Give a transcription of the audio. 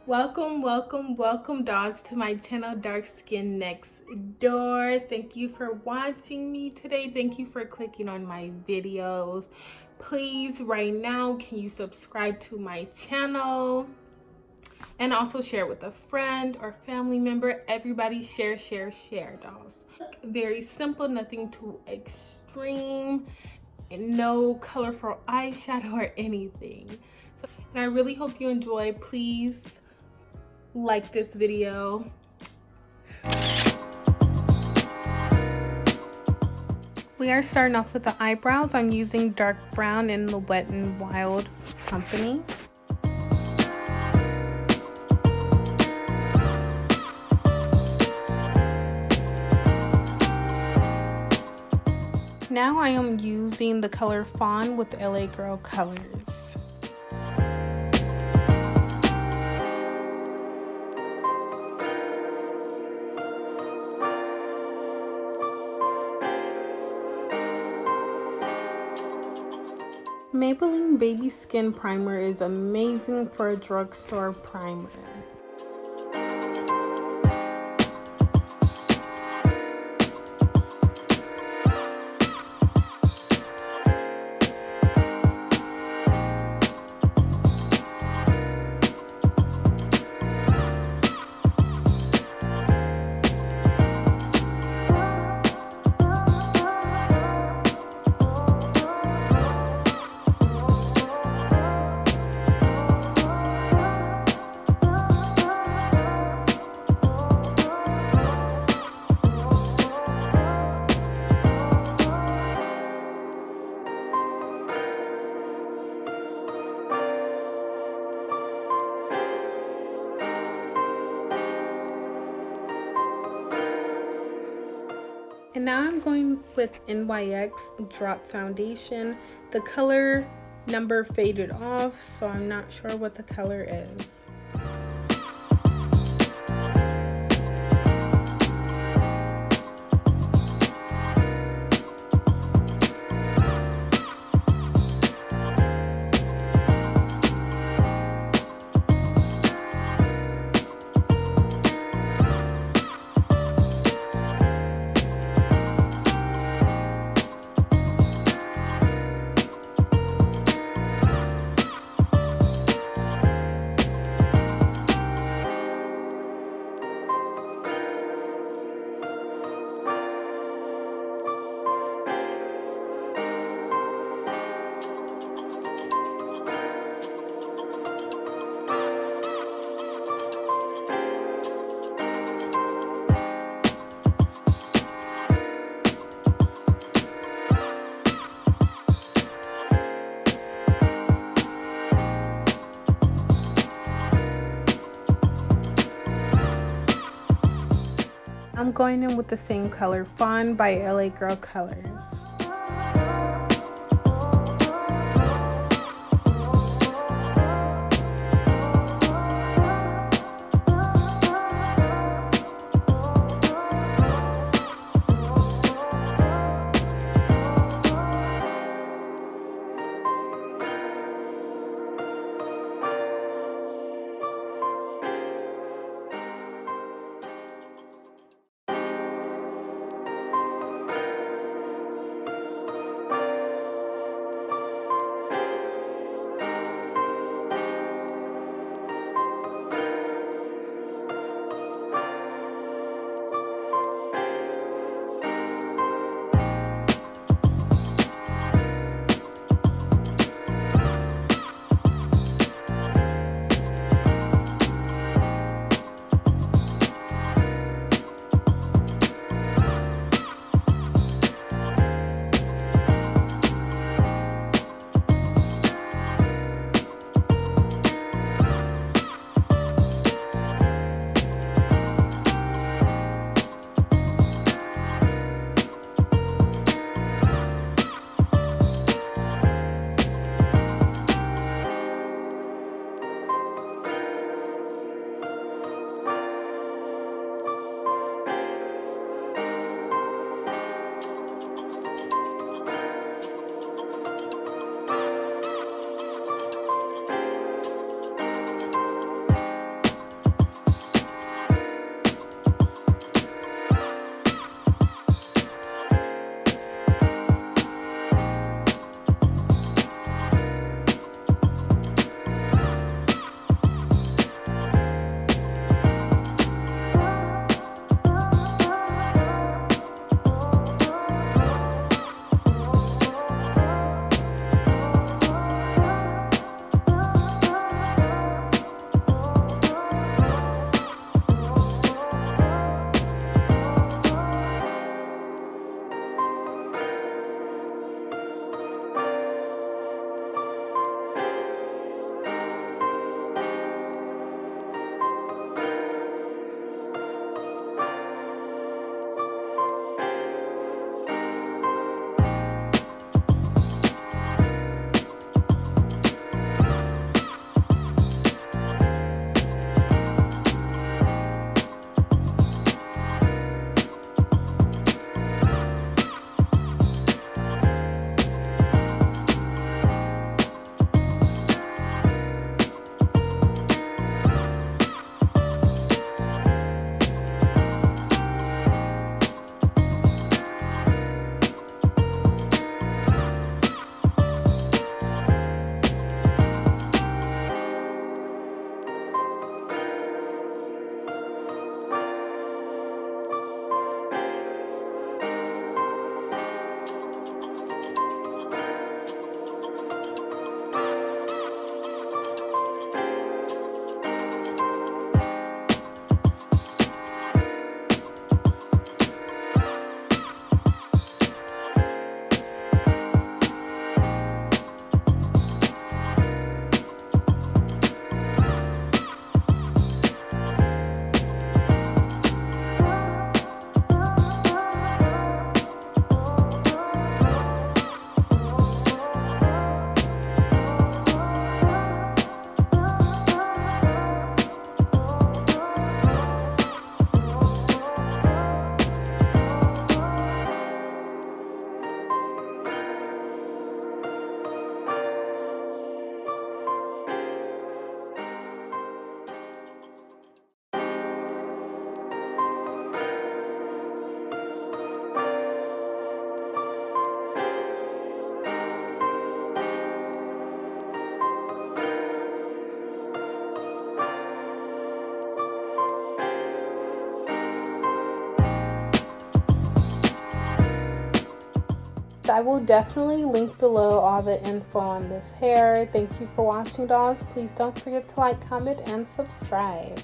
Welcome dolls to my channel Dark Skin Next Door. Thank you for watching me today. Thank you for clicking on my videos. Please right now, can you subscribe to my channel and also share with a friend or family member? Everybody share dolls. Very simple, nothing too extreme, no colorful eyeshadow or anything. And I really hope you enjoy. Please like this video. We are starting off with the eyebrows. I'm using dark brown in the Wet n Wild company. Now I am using the color Fawn with LA Girl Colors. Maybelline Baby Skin Primer is amazing for a drugstore primer. And now I'm going with NYX Drop Foundation. The color number faded off, so I'm not sure what the color is. I'm going in with the same color, Fawn by LA Girl Colors. I will definitely link below all the info on this hair. Thank you for watching, dolls. Please don't forget to like, comment, and subscribe.